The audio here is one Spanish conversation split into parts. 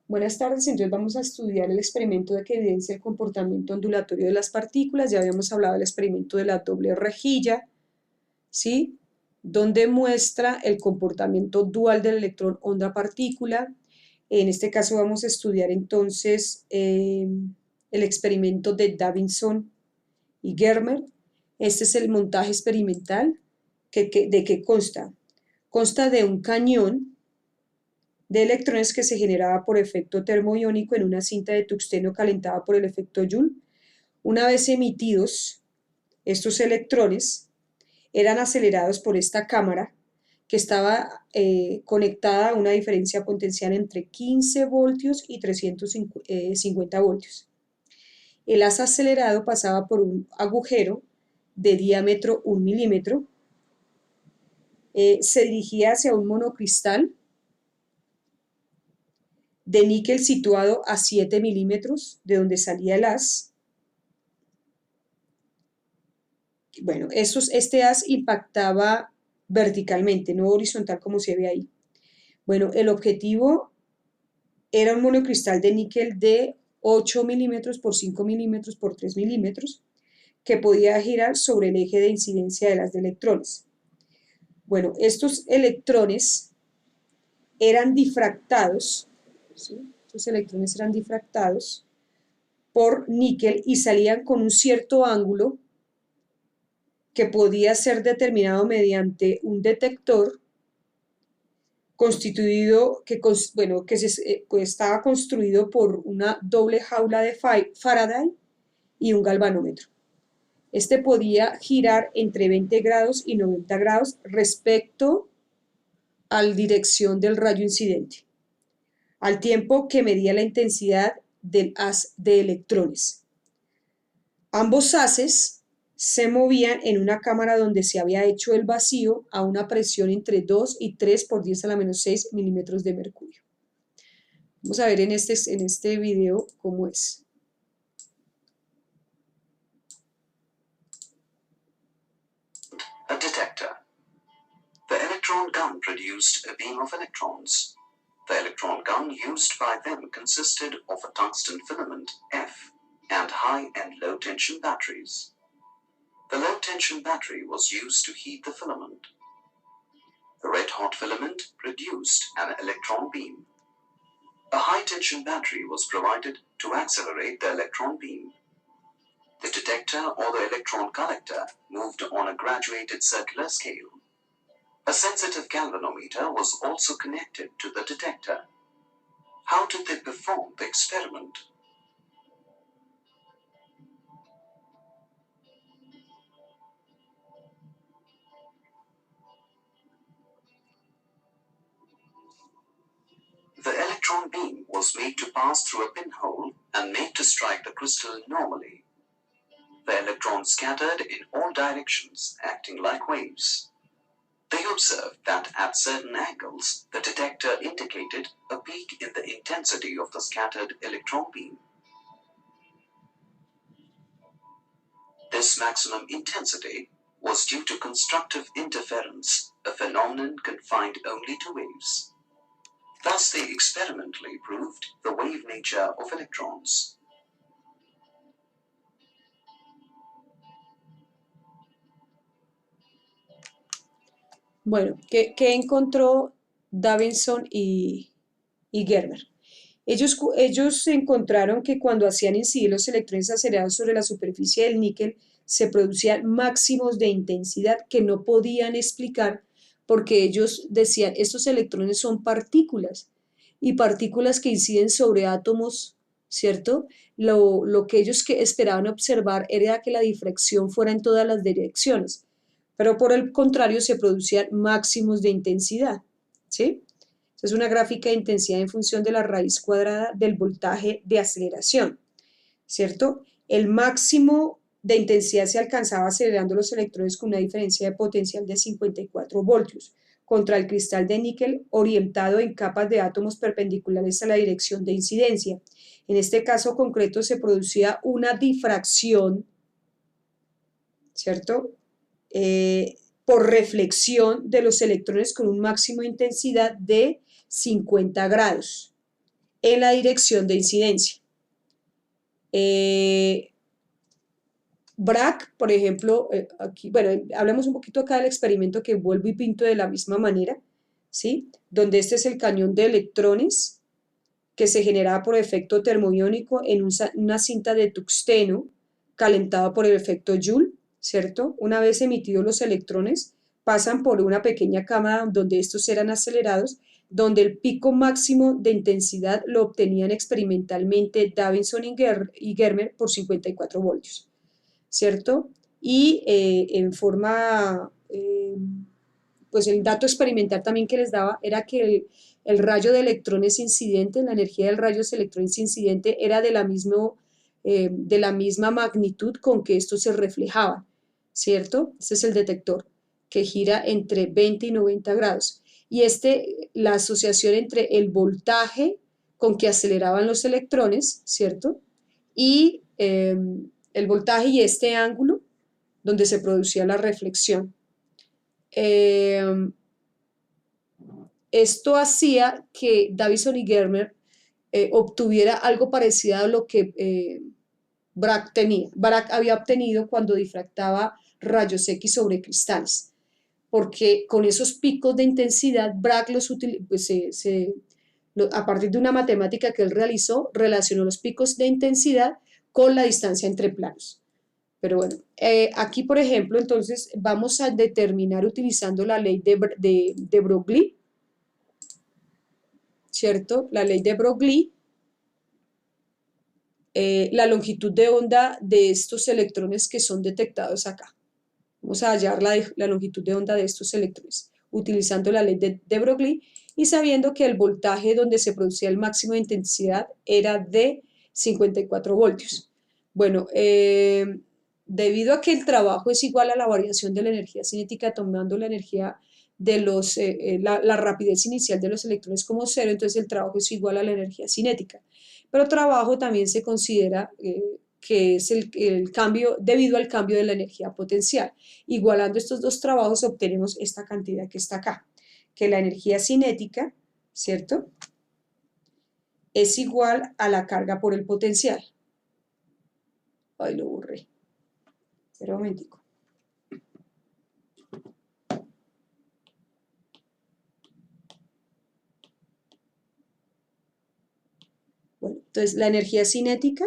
Buenas tardes, entonces vamos a estudiar el experimento de que evidencia el comportamiento ondulatorio de las partículas. Ya habíamos hablado del experimento de la doble rejilla, ¿sí? Donde muestra el comportamiento dual del electrón onda-partícula. En este caso vamos a estudiar entonces el experimento de Davidson y Germer. Este es el montaje experimental. ¿De qué consta? Consta de un cañón de electrones que se generaba por efecto termoiónico en una cinta de tungsteno calentada por el efecto Joule. Una vez emitidos, estos electrones eran acelerados por esta cámara que estaba conectada a una diferencia potencial entre 15 voltios y 350 voltios. El haz acelerado pasaba por un agujero de diámetro 1 milímetro, se dirigía hacia un monocristal de níquel situado a 7 milímetros de donde salía el haz. Bueno, este haz impactaba verticalmente, no horizontal como se ve ahí. Bueno, el objetivo era un monocristal de níquel de 8 milímetros por 5 milímetros por 3 milímetros que podía girar sobre el eje de incidencia del haz de electrones. Bueno, estos electrones eran difractados, ¿sí? Estos electrones eran difractados por níquel y salían con un cierto ángulo que podía ser determinado mediante un detector constituido, estaba construido por una doble jaula de Faraday y un galvanómetro. Este podía girar entre 20 grados y 90 grados respecto a la dirección del rayo incidente, al tiempo que medía la intensidad del haz de electrones. Ambos haces se movían en una cámara donde se había hecho el vacío a una presión entre 2 y 3 por 10 a la menos 6 milímetros de mercurio. Vamos a ver en este video cómo es. A detector. The electron gun produced a beam of electrons. The electron gun used by them consisted of a tungsten filament, F, and high and low tension batteries. The low tension battery was used to heat the filament. The red hot filament produced an electron beam. A high tension battery was provided to accelerate the electron beam. The detector or the electron collector moved on a graduated circular scale. A sensitive galvanometer was also connected to the detector. How did they perform the experiment? The electron beam was made to pass through a pinhole and made to strike the crystal normally. The electrons scattered in all directions, acting like waves. They observed that at certain angles, the detector indicated a peak in the intensity of the scattered electron beam. This maximum intensity was due to constructive interference, a phenomenon confined only to waves. Thus, they experimentally proved the wave nature of electrons. Bueno, ¿qué encontró Davidson y Germer? Ellos encontraron que cuando hacían incidir los electrones acelerados sobre la superficie del níquel, se producían máximos de intensidad que no podían explicar porque ellos decían, estos electrones son partículas y partículas que inciden sobre átomos, ¿cierto? Lo que ellos esperaban observar era que la difracción fuera en todas las direcciones, pero por el contrario se producían máximos de intensidad, ¿sí? Es una gráfica de intensidad en función de la raíz cuadrada del voltaje de aceleración, ¿cierto? El máximo de intensidad se alcanzaba acelerando los electrones con una diferencia de potencial de 54 voltios contra el cristal de níquel orientado en capas de átomos perpendiculares a la dirección de incidencia. En este caso concreto se producía una difracción, ¿cierto? Por reflexión de los electrones con un máximo de intensidad de 50 grados. en la dirección de incidencia. Bragg, por ejemplo, aquí, bueno, hablemos un poquito acá del experimento que vuelvo y pinto de la misma manera, ¿sí? Donde este es el cañón de electrones que se generaba por efecto termoiónico en una cinta de tungsteno calentada por el efecto Joule, ¿cierto? Una vez emitidos los electrones, pasan por una pequeña cámara donde estos eran acelerados, donde el pico máximo de intensidad lo obtenían experimentalmente Davidson y Germer por 54 voltios, ¿cierto? Y en forma, pues el dato experimental también que les daba era que el rayo de electrones incidente, la energía del rayo de electrones incidente era de la misma magnitud con que estos se reflejaban, ¿cierto? Este es el detector, que gira entre 20 y 90 grados. Y la asociación entre el voltaje con que aceleraban los electrones, ¿cierto? Y el voltaje y este ángulo donde se producía la reflexión. Esto hacía que Davidson y Germer obtuviera algo parecido a lo que Bragg tenía. Bragg había obtenido cuando difractaba rayos X sobre cristales, porque con esos picos de intensidad Bragg pues, a partir de una matemática que él realizó, relacionó los picos de intensidad con la distancia entre planos. Pero bueno, aquí por ejemplo, entonces vamos a determinar utilizando la ley de Broglie, ¿cierto? La ley de Broglie, la longitud de onda de estos electrones que son detectados acá. Vamos a hallar la longitud de onda de estos electrones utilizando la ley de Broglie y sabiendo que el voltaje donde se producía el máximo de intensidad era de 54 voltios. Bueno, debido a que el trabajo es igual a la variación de la energía cinética tomando la energía de la rapidez inicial de los electrones como cero, entonces el trabajo es igual a la energía cinética. Pero trabajo también se considera que es el cambio debido al cambio de la energía potencial. Igualando estos dos trabajos obtenemos esta cantidad que está acá, que la energía cinética, ¿cierto?, es igual a la carga por el potencial. Ay, lo borré. Espera un momentico. Bueno, entonces la energía cinética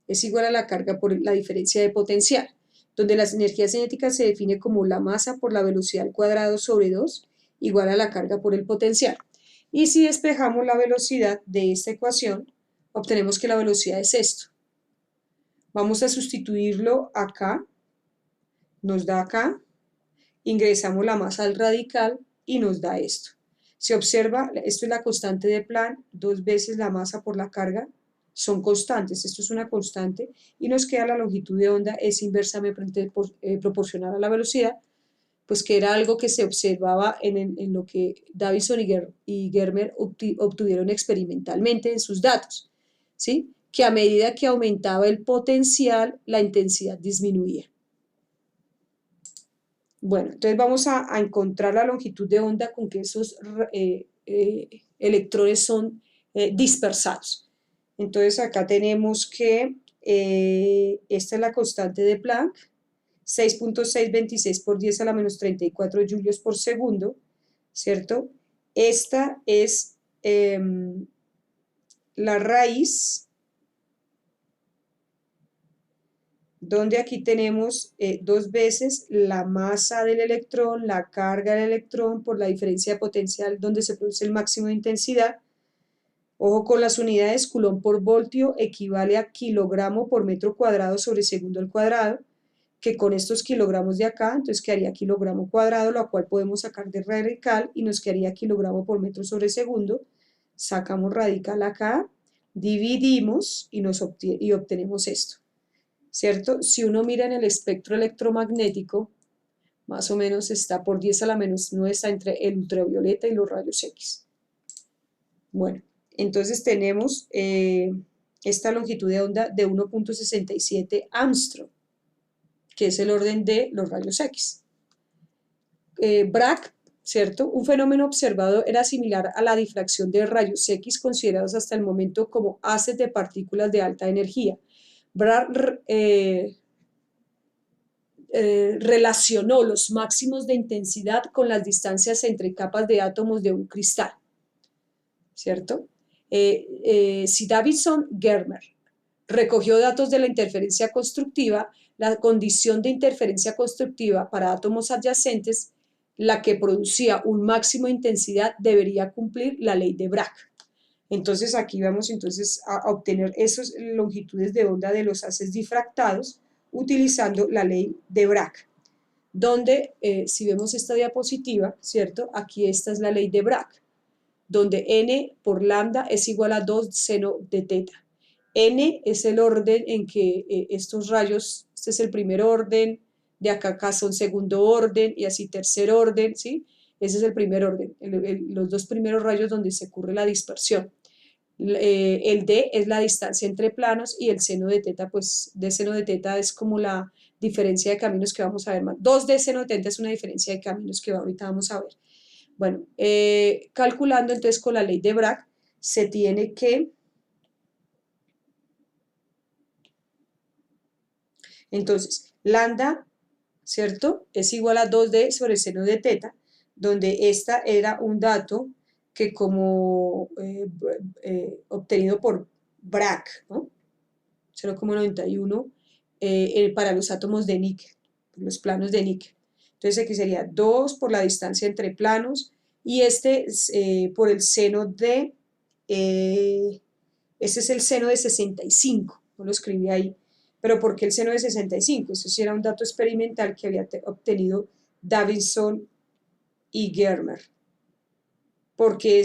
es igual a la carga por la diferencia de potencial, donde la energía cinética se define como la masa por la velocidad al cuadrado sobre 2 igual a la carga por el potencial. Y si despejamos la velocidad de esta ecuación, obtenemos que la velocidad es esto. Vamos a sustituirlo acá, nos da acá, ingresamos la masa al radical y nos da esto. Se observa, esto es la constante de Planck, 2 veces la masa por la carga, son constantes, esto es una constante, y nos queda la longitud de onda, es inversamente proporcional a la velocidad, pues que era algo que se observaba en lo que Davidson y Germer obtuvieron experimentalmente en sus datos, ¿sí? Que a medida que aumentaba el potencial, la intensidad disminuía. Bueno, entonces vamos a encontrar la longitud de onda con que esos electrones son dispersados. Entonces acá tenemos que esta es la constante de Planck, 6.626 por 10 a la menos 34 julios por segundo, ¿cierto? Esta es la raíz, donde aquí tenemos 2 veces la masa del electrón, la carga del electrón por la diferencia de potencial donde se produce el máximo de intensidad. Ojo con las unidades, Coulomb por voltio equivale a kilogramo por metro cuadrado sobre segundo al cuadrado, que con estos kilogramos de acá, entonces quedaría kilogramo cuadrado, lo cual podemos sacar de radical y nos quedaría kilogramo por metro sobre segundo. Sacamos radical acá, dividimos y obtenemos esto, ¿cierto? Si uno mira en el espectro electromagnético, más o menos está por 10 a la menos 9, está entre el ultravioleta y los rayos X. Bueno, entonces tenemos esta longitud de onda de 1.67 Armstrong, que es el orden de los rayos X. Bragg ¿cierto? Un fenómeno observado era similar a la difracción de rayos X considerados hasta el momento como haces de partículas de alta energía. Bragg relacionó los máximos de intensidad con las distancias entre capas de átomos de un cristal, ¿cierto? Si Davidson-Germer recogió datos de la interferencia constructiva, la condición de interferencia constructiva para átomos adyacentes, la que producía un máximo de intensidad, debería cumplir la ley de Bragg. Entonces aquí vamos entonces a obtener esas longitudes de onda de los haces difractados utilizando la ley de Bragg, donde si vemos esta diapositiva, ¿cierto? Aquí esta es la ley de Bragg, donde n por lambda es igual a 2 seno de teta. N es el orden en que estos rayos, este es el primer orden, de acá son segundo orden y así tercer orden, ¿sí? Ese es el primer orden, los dos primeros rayos donde se ocurre la dispersión. El D es la distancia entre planos y el seno de teta, pues D seno de teta es como la diferencia de caminos que vamos a ver más. 2D seno de teta es una diferencia de caminos que ahorita vamos a ver. Bueno, calculando entonces con la ley de Bragg, se tiene que... Entonces, lambda, ¿cierto? Es igual a 2D sobre el seno de teta, donde esta era un dato que como obtenido por Bragg, ¿no? 0,91 para los átomos de níquel, los planos de níquel. Entonces aquí sería 2 por la distancia entre planos y este por el seno de, este es el seno de 65, no lo escribí ahí, pero ¿por qué el seno de 65? Eso sí era un dato experimental que había obtenido Davidson y Germer, porque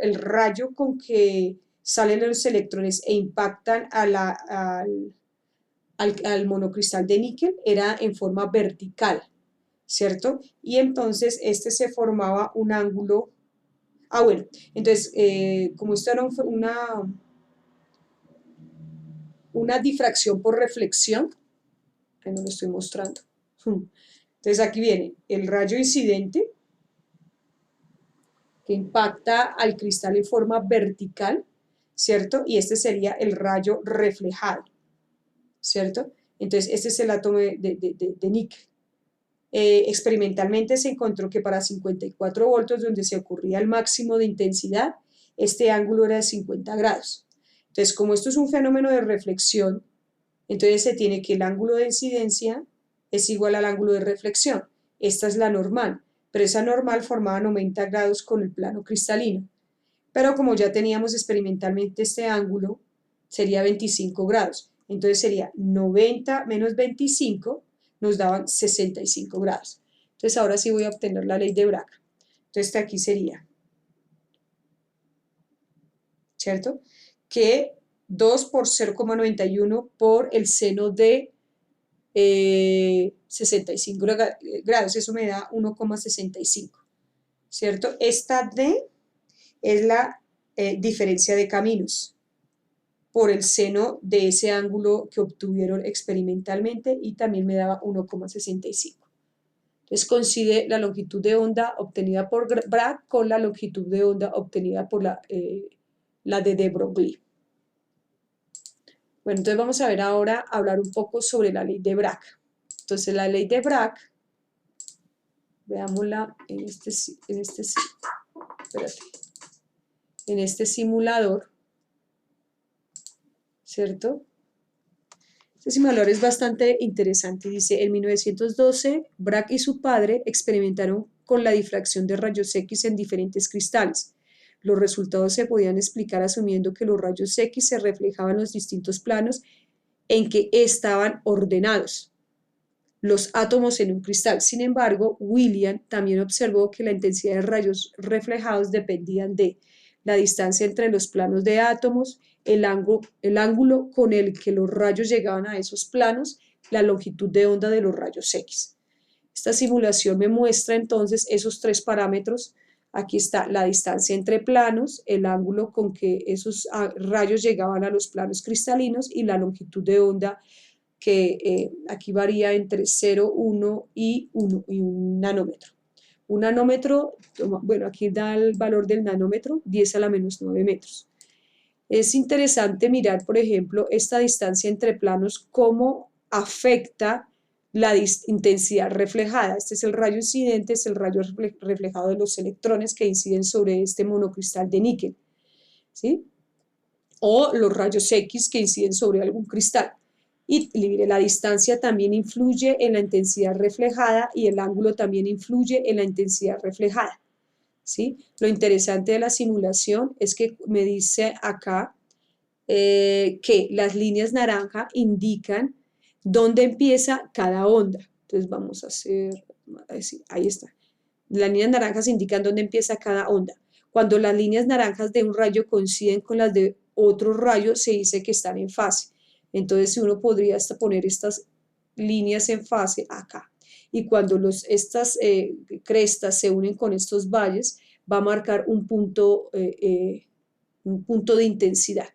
el rayo con que salen los electrones e impactan al monocristal de níquel era en forma vertical, ¿cierto? Y entonces se formaba un ángulo, bueno, entonces como esto era una difracción por reflexión, que no lo estoy mostrando, entonces aquí viene el rayo incidente, que impacta al cristal en forma vertical, ¿cierto? Y este sería el rayo reflejado, ¿cierto? Entonces, este es el átomo de níquel. Experimentalmente se encontró que para 54 voltios, donde se ocurría el máximo de intensidad, este ángulo era de 50 grados. Entonces, como esto es un fenómeno de reflexión, entonces se tiene que el ángulo de incidencia es igual al ángulo de reflexión. Esta es la normal, pero esa normal formaba 90 grados con el plano cristalino. Pero como ya teníamos experimentalmente este ángulo, sería 25 grados. Entonces sería 90 menos 25, nos daban 65 grados. Entonces ahora sí voy a obtener la ley de Bragg. Entonces aquí sería, ¿cierto? Que 2 por 0,91 por el seno de 65 grados, eso me da 1,65, ¿cierto? Esta D es la diferencia de caminos por el seno de ese ángulo que obtuvieron experimentalmente y también me daba 1,65. Entonces coincide la longitud de onda obtenida por Bragg con la longitud de onda obtenida por la de de Broglie. Bueno, entonces vamos a ver ahora, hablar un poco sobre la ley de Bragg. Entonces la ley de Bragg, veámosla en este simulador, ¿cierto? Este simulador es bastante interesante. Dice, en 1912, Bragg y su padre experimentaron con la difracción de rayos X en diferentes cristales. Los resultados se podían explicar asumiendo que los rayos X se reflejaban en los distintos planos en que estaban ordenados los átomos en un cristal. Sin embargo, William también observó que la intensidad de rayos reflejados dependían de la distancia entre los planos de átomos, el ángulo con el que los rayos llegaban a esos planos, la longitud de onda de los rayos X. Esta simulación me muestra entonces esos tres parámetros. Aquí está la distancia entre planos, el ángulo con que esos rayos llegaban a los planos cristalinos y la longitud de onda que aquí varía entre 0, 1 y 1 y un nanómetro. Un nanómetro, bueno, aquí da el valor del nanómetro, 10 a la menos 9 metros. Es interesante mirar, por ejemplo, esta distancia entre planos, cómo afecta la intensidad reflejada. Este es el rayo incidente, es el rayo reflejado de los electrones que inciden sobre este monocristal de níquel, ¿sí? O los rayos X que inciden sobre algún cristal. Y la distancia también influye en la intensidad reflejada y el ángulo también influye en la intensidad reflejada, ¿sí? Lo interesante de la simulación es que me dice acá que las líneas naranja indican dónde empieza cada onda. Entonces vamos a hacer, ahí está. Las líneas naranjas indican dónde empieza cada onda. Cuando las líneas naranjas de un rayo coinciden con las de otro rayo, se dice que están en fase. Entonces uno podría hasta poner estas líneas en fase acá. Y cuando estas crestas se unen con estos valles, va a marcar un punto de intensidad,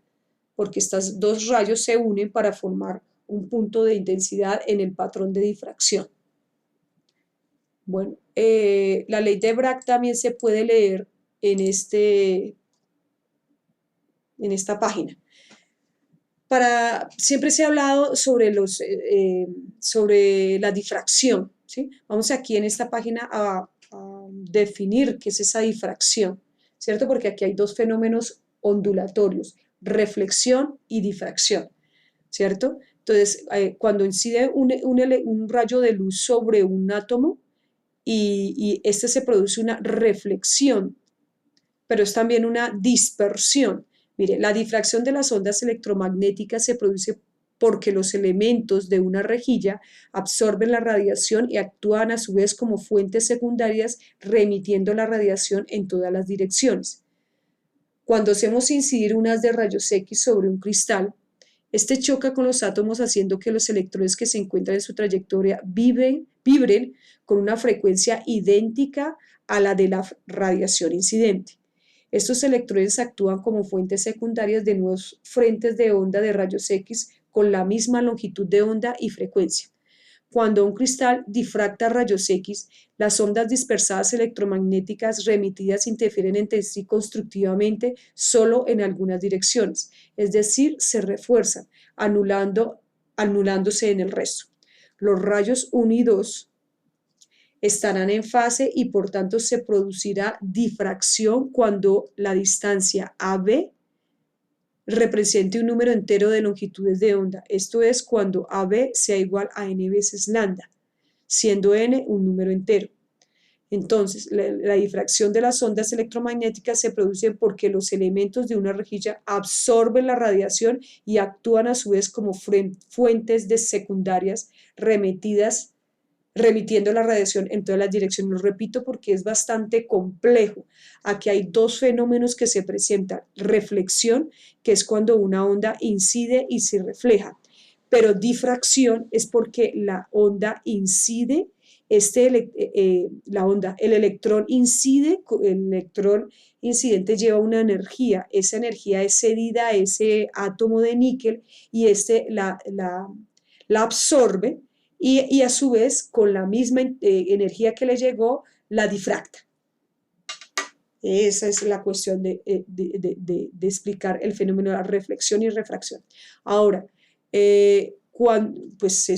porque estos dos rayos se unen para formar un punto de intensidad en el patrón de difracción. Bueno, la ley de Bragg también se puede leer en esta página. Siempre se ha hablado sobre la difracción, ¿sí? Vamos aquí en esta página a definir qué es esa difracción, ¿cierto? Porque aquí hay dos fenómenos ondulatorios, reflexión y difracción, ¿cierto? Entonces, cuando incide un rayo de luz sobre un átomo y este se produce una reflexión, pero es también una dispersión. Mire, la difracción de las ondas electromagnéticas se produce porque los elementos de una rejilla absorben la radiación y actúan a su vez como fuentes secundarias, remitiendo la radiación en todas las direcciones. Cuando hacemos incidir un haz de rayos X sobre un cristal, este choca con los átomos haciendo que los electrones que se encuentran en su trayectoria vibren con una frecuencia idéntica a la de la radiación incidente. Estos electrones actúan como fuentes secundarias de nuevos frentes de onda de rayos X con la misma longitud de onda y frecuencia. Cuando un cristal difracta rayos X, las ondas dispersadas electromagnéticas remitidas interfieren entre sí constructivamente solo en algunas direcciones, es decir, se refuerzan, anulándose en el resto. Los rayos 1 y 2 estarán en fase y por tanto se producirá difracción cuando la distancia AB represente un número entero de longitudes de onda. Esto es cuando AB sea igual a n veces lambda, siendo n un número entero. Entonces, la difracción de las ondas electromagnéticas se produce porque los elementos de una rejilla absorben la radiación y actúan a su vez como fuentes secundarias remitiendo la radiación en todas las direcciones. Lo repito porque es bastante complejo. Aquí hay dos fenómenos que se presentan. Reflexión, que es cuando una onda incide y se refleja, pero difracción es porque la onda incide, el electrón incide, el electrón incidente lleva una energía, esa energía es cedida a ese átomo de níquel y la absorbe y a su vez con la misma energía que le llegó la difracta. Esa es la cuestión de explicar el fenómeno de la reflexión y refracción. Ahora, pues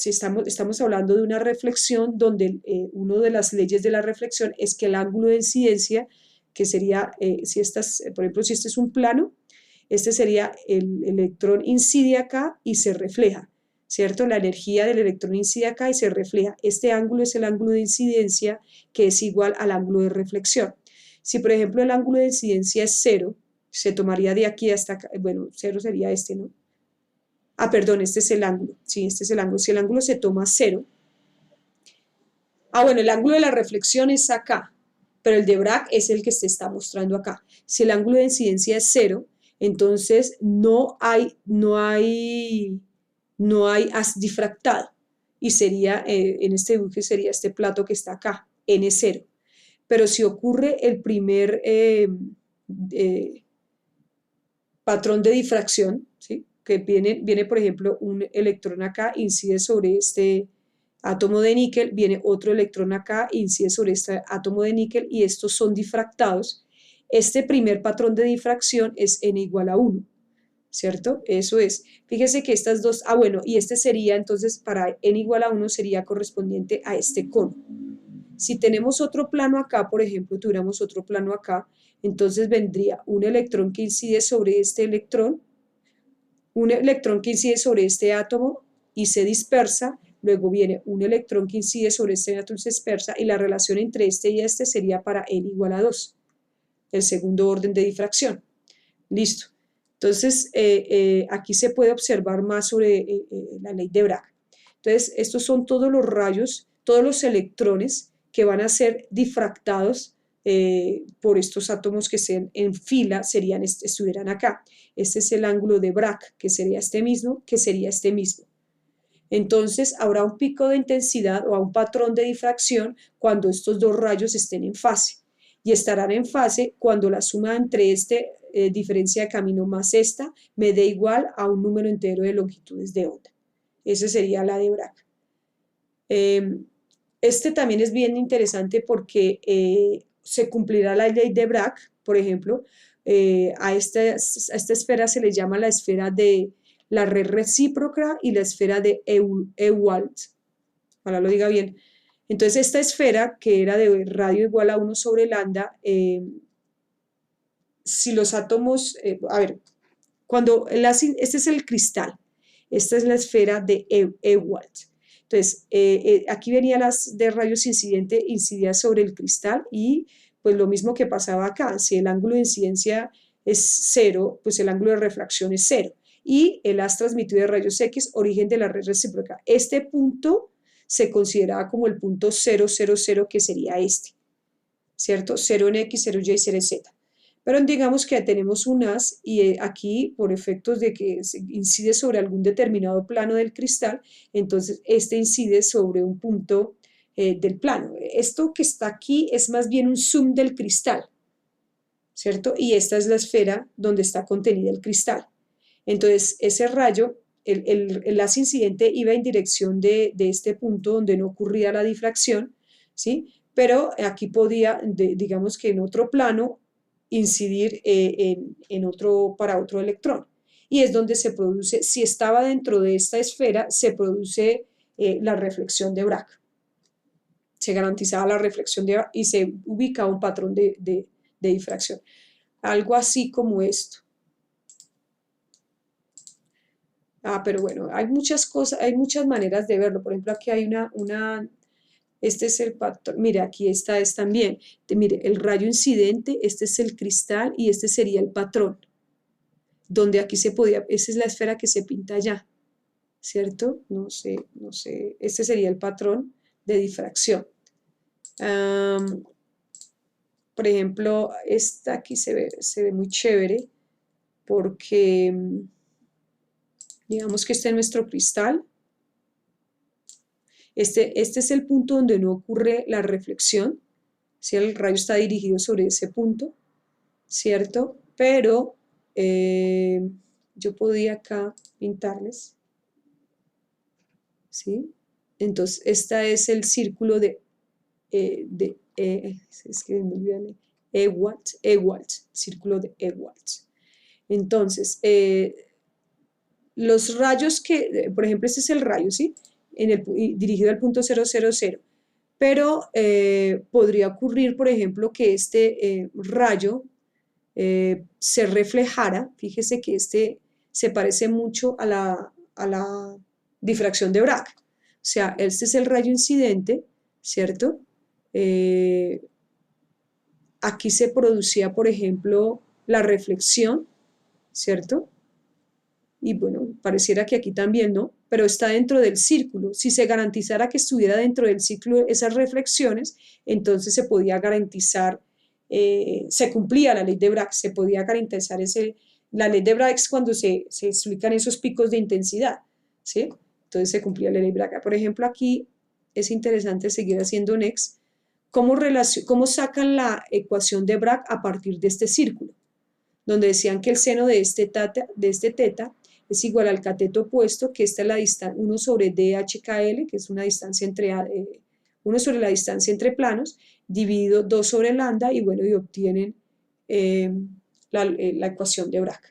estamos hablando de una reflexión donde una de las leyes de la reflexión es que el ángulo de incidencia, que sería, por ejemplo, si este es un plano, este sería el electrón incide acá y se refleja, ¿cierto? La energía del electrón incide acá y se refleja. Este ángulo es el ángulo de incidencia que es igual al ángulo de reflexión. Si, por ejemplo, el ángulo de incidencia es 0, se tomaría de aquí hasta acá, bueno, 0 sería este, ¿no? Ah, perdón, este es el ángulo, sí, este es el ángulo. Si el ángulo se toma 0, bueno, el ángulo de la reflexión es acá, pero el de Bragg es el que se está mostrando acá. Si el ángulo de incidencia es 0, entonces no hay haz difractado y sería, en este dibujo sería este plato que está acá, N0. Pero si ocurre el primer patrón de difracción, ¿sí? que viene, por ejemplo, un electrón acá, incide sobre este átomo de níquel, viene otro electrón acá, incide sobre este átomo de níquel y estos son difractados. Este primer patrón de difracción es n igual a 1, ¿cierto? Eso es. Fíjese que estas dos, bueno, y este sería entonces para n igual a 1 sería correspondiente a este cono. Si tenemos otro plano acá, por ejemplo, tuviéramos otro plano acá, entonces vendría un electrón que incide sobre este electrón, un electrón que incide sobre este átomo y se dispersa, luego viene un electrón que incide sobre este átomo y se dispersa, y la relación entre este y este sería para n igual a 2, el segundo orden de difracción. Listo. Entonces, aquí se puede observar más sobre la ley de Bragg. Entonces, estos son todos los rayos, todos los electrones que van a ser difractados por estos átomos que se en fila estuvieran acá. Este es el ángulo de Bragg, que sería este mismo, Entonces, habrá un pico de intensidad o un patrón de difracción cuando estos dos rayos estén en fase. Y estarán en fase cuando la suma entre diferencia de camino más esta me dé igual a un número entero de longitudes de onda. Esa sería la de Bragg. Este también es bien interesante porque se cumplirá la ley de Bragg, por ejemplo, a esta esfera se le llama la esfera de la red recíproca y la esfera de Ewald. Ojalá lo diga bien. Entonces, esta esfera, que era de radio igual a 1 sobre lambda, si los átomos, este es el cristal, esta es la esfera de Ewald. Entonces, aquí venía las de rayos incidente, incidía sobre el cristal y pues lo mismo que pasaba acá, si el ángulo de incidencia es 0, pues el ángulo de refracción es 0. Y el haz transmitido de rayos X, origen de la red recíproca. Este punto se consideraba como el punto 000, que sería este, ¿cierto? 0 en X, 0 Y, 0 Z. Pero digamos que tenemos un haz y aquí, por efectos de que incide sobre algún determinado plano del cristal, entonces este incide sobre un punto del plano. Esto que está aquí es más bien un zoom del cristal, ¿cierto? Y esta es la esfera donde está contenida el cristal. Entonces, ese rayo, el haz incidente iba en dirección de este punto donde no ocurría la difracción, ¿sí? Pero aquí podía, digamos que en otro plano, incidir para otro electrón. Y es donde se produce, si estaba dentro de esta esfera, se produce la reflexión de Bragg. Se garantizaba la reflexión de Bragg y se ubicaba un patrón de difracción. Algo así como esto. Pero bueno, hay muchas cosas, hay muchas maneras de verlo. Por ejemplo, aquí hay este es el patrón, mire, aquí es también, mire, el rayo incidente, este es el cristal y este sería el patrón, donde aquí esa es la esfera que se pinta allá, ¿cierto? No sé, este sería el patrón de difracción. Por ejemplo, esta aquí se ve muy chévere porque digamos que este es nuestro cristal. Este es el punto donde no ocurre la reflexión, si el rayo está dirigido sobre ese punto, ¿cierto? Pero yo podía acá pintarles, ¿sí? Entonces, este es el círculo de Ewald, círculo de Ewald. Entonces, los rayos por ejemplo, este es el rayo, ¿sí? Dirigido al punto 000, pero podría ocurrir, por ejemplo, que este rayo se reflejara, fíjese que este se parece mucho a la difracción de Bragg, o sea, este es el rayo incidente, ¿cierto? Aquí se producía, por ejemplo, la reflexión, ¿cierto? Y bueno, pareciera que aquí también, ¿no? Pero está dentro del círculo. Si se garantizara que estuviera dentro del círculo esas reflexiones, entonces se podía garantizar, se cumplía la ley de Bragg, se podía garantizar la ley de Bragg es cuando se explican esos picos de intensidad, ¿sí? Entonces se cumplía la ley de Bragg. Por ejemplo, aquí es interesante seguir haciendo next. ¿Cómo sacan la ecuación de Bragg a partir de este círculo? Donde decían que el seno de este teta es igual al cateto opuesto, que esta es la distancia, 1 sobre DHKL, que es una distancia entre, 1 sobre la distancia entre planos, dividido 2 sobre lambda, y bueno, y obtienen la ecuación de Bragg.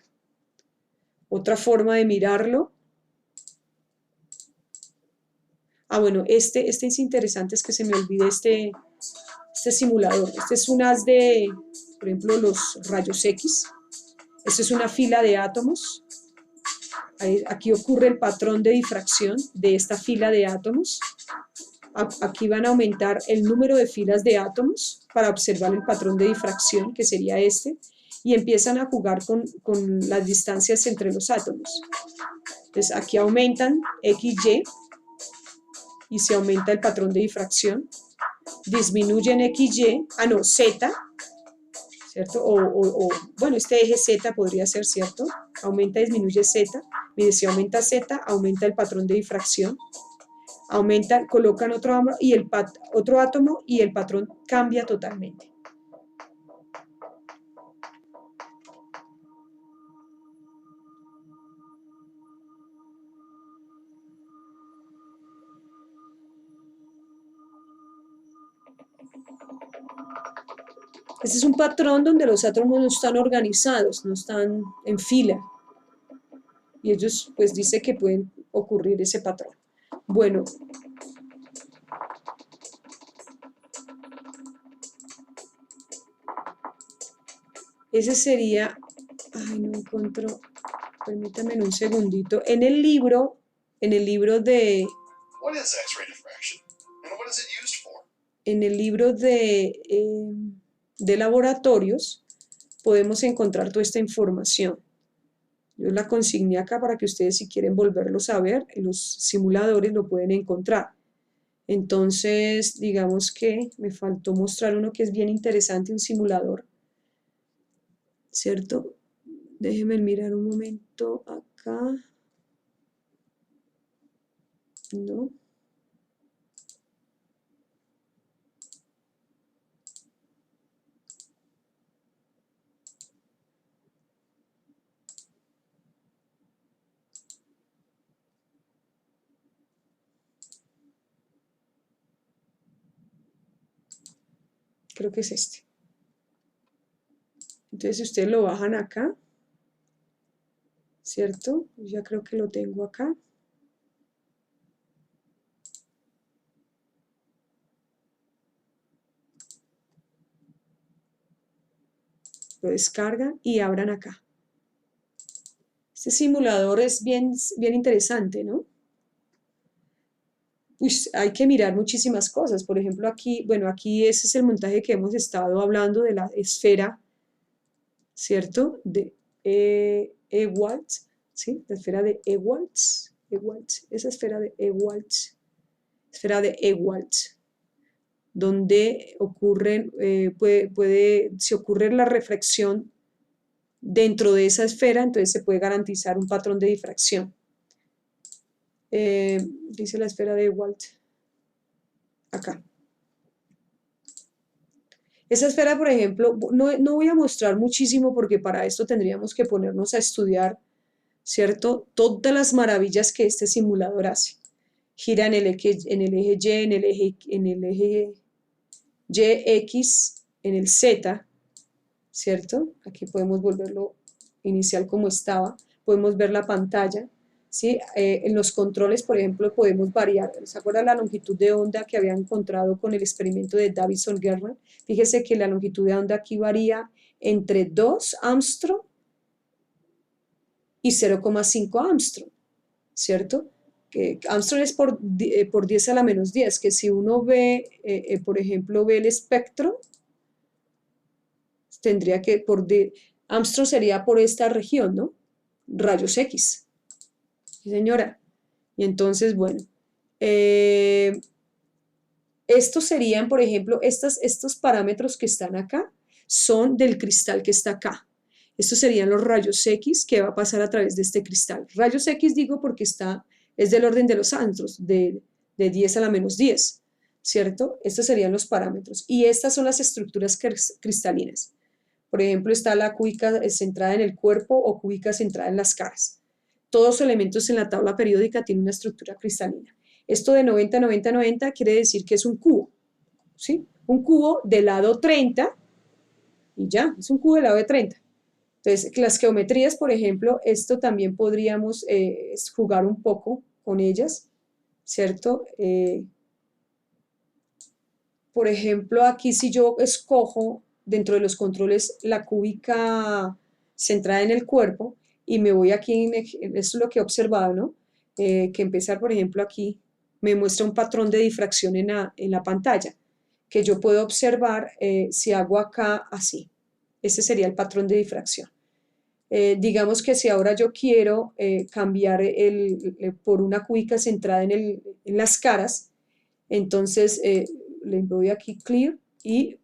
Otra forma de mirarlo. Bueno, este es interesante, es que se me olvide este simulador. Este es un haz de, por ejemplo, los rayos X. Esta es una fila de átomos. Aquí ocurre el patrón de difracción de esta fila de átomos. Aquí van a aumentar el número de filas de átomos para observar el patrón de difracción, que sería este, y empiezan a jugar con las distancias entre los átomos. Entonces aquí aumentan XY y se aumenta el patrón de difracción, disminuyen XY, Z, ¿cierto? Bueno, este eje Z podría ser, ¿cierto? Aumenta, disminuye Z, mire, si aumenta Z, aumenta el patrón de difracción, aumenta, colocan otro átomo y el patrón cambia totalmente. Este es un patrón donde los átomos no están organizados, no están en fila. Y ellos, pues, dice que pueden ocurrir ese patrón. Bueno. Ese sería, no encuentro, permítame un segundito. En el libro de... En el libro de laboratorios podemos encontrar toda esta información. Yo la consigné acá para que ustedes, si quieren volverlos a ver, los simuladores lo pueden encontrar. Entonces, digamos que me faltó mostrar uno que es bien interesante, un simulador, ¿cierto? Déjenme mirar un momento acá. No. Creo que es este. Entonces ustedes lo bajan acá, ¿cierto? Ya creo que lo tengo acá. Lo descargan y abran acá. Este simulador es bien interesante, ¿no? Pues hay que mirar muchísimas cosas. Por ejemplo, aquí, bueno, aquí ese es el montaje que hemos estado hablando de la esfera, ¿cierto? De Ewald, ¿sí? La esfera de Ewald, esa esfera de Ewald, donde ocurren, si ocurre la reflexión dentro de esa esfera, entonces se puede garantizar un patrón de difracción. Dice la esfera de Ewald, acá. Esa esfera, por ejemplo, no voy a mostrar muchísimo porque para esto tendríamos que ponernos a estudiar, ¿cierto? Todas las maravillas que este simulador hace. Gira en el eje Y, en el eje YX, en el Z, ¿cierto? Aquí podemos volverlo inicial como estaba. Podemos ver la pantalla, ¿sí? En los controles, por ejemplo, podemos variar. ¿Se acuerdan la longitud de onda que había encontrado con el experimento de Davison-Germer? Fíjese que la longitud de onda aquí varía entre 2 Armstrong y 0,5 Armstrong, ¿cierto? Que Armstrong es por 10 a la menos 10, que si uno ve, por ejemplo, ve el espectro, tendría que, Armstrong sería por esta región, ¿no? Rayos X. Sí, señora. Y entonces, bueno, estos serían, por ejemplo, estos parámetros que están acá son del cristal que está acá. Estos serían los rayos X que va a pasar a través de este cristal. Rayos X digo porque es del orden de los Armstrongs, de 10 a la menos 10, ¿cierto? Estos serían los parámetros. Y estas son las estructuras cristalinas. Por ejemplo, está la cúbica centrada en el cuerpo o cúbica centrada en las caras. todos los elementos en la tabla periódica tienen una estructura cristalina. Esto de 90, 90, 90 quiere decir que es un cubo, ¿sí? Un cubo de lado 30 y ya, es un cubo de lado de 30. Entonces, las geometrías, por ejemplo, esto también podríamos jugar un poco con ellas, ¿cierto? Por ejemplo, aquí si yo escojo dentro de los controles la cúbica centrada en el cuerpo y me voy aquí, esto es lo que he observado, ¿no? Que empezar, por ejemplo, aquí me muestra un patrón de difracción en la pantalla, que yo puedo observar si hago acá así. Ese sería el patrón de difracción. Digamos que si ahora yo quiero cambiar por una cúbica centrada en las caras, entonces le doy aquí clear y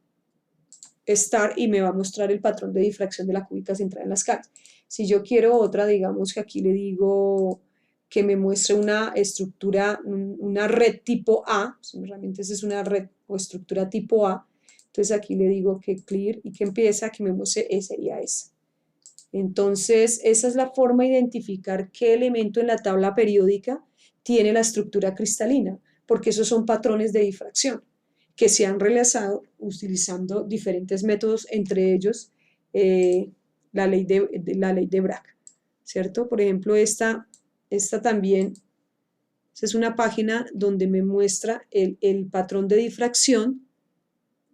start y me va a mostrar el patrón de difracción de la cúbica centrada en las caras. Si yo quiero otra, digamos que aquí le digo que me muestre una estructura, una red tipo A, realmente esa es una red o estructura tipo A, entonces aquí le digo que clear y que empieza, que me muestre sería esa. Entonces, esa es la forma de identificar qué elemento en la tabla periódica tiene la estructura cristalina, porque esos son patrones de difracción que se han realizado utilizando diferentes métodos, entre ellos la ley de Bragg, ¿cierto? Por ejemplo, esta también, esta es una página donde me muestra el patrón de difracción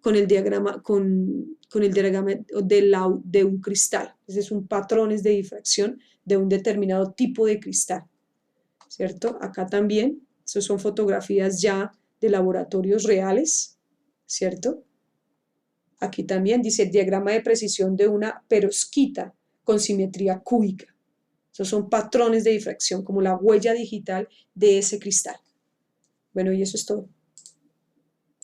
con el diagrama de un cristal. Ese es un patrones de difracción de un determinado tipo de cristal, ¿cierto? Acá también, esas son fotografías ya de laboratorios reales, ¿cierto? Aquí también dice el diagrama de precisión de una perovskita con simetría cúbica. Esos son patrones de difracción, como la huella digital de ese cristal. Bueno, y eso es todo.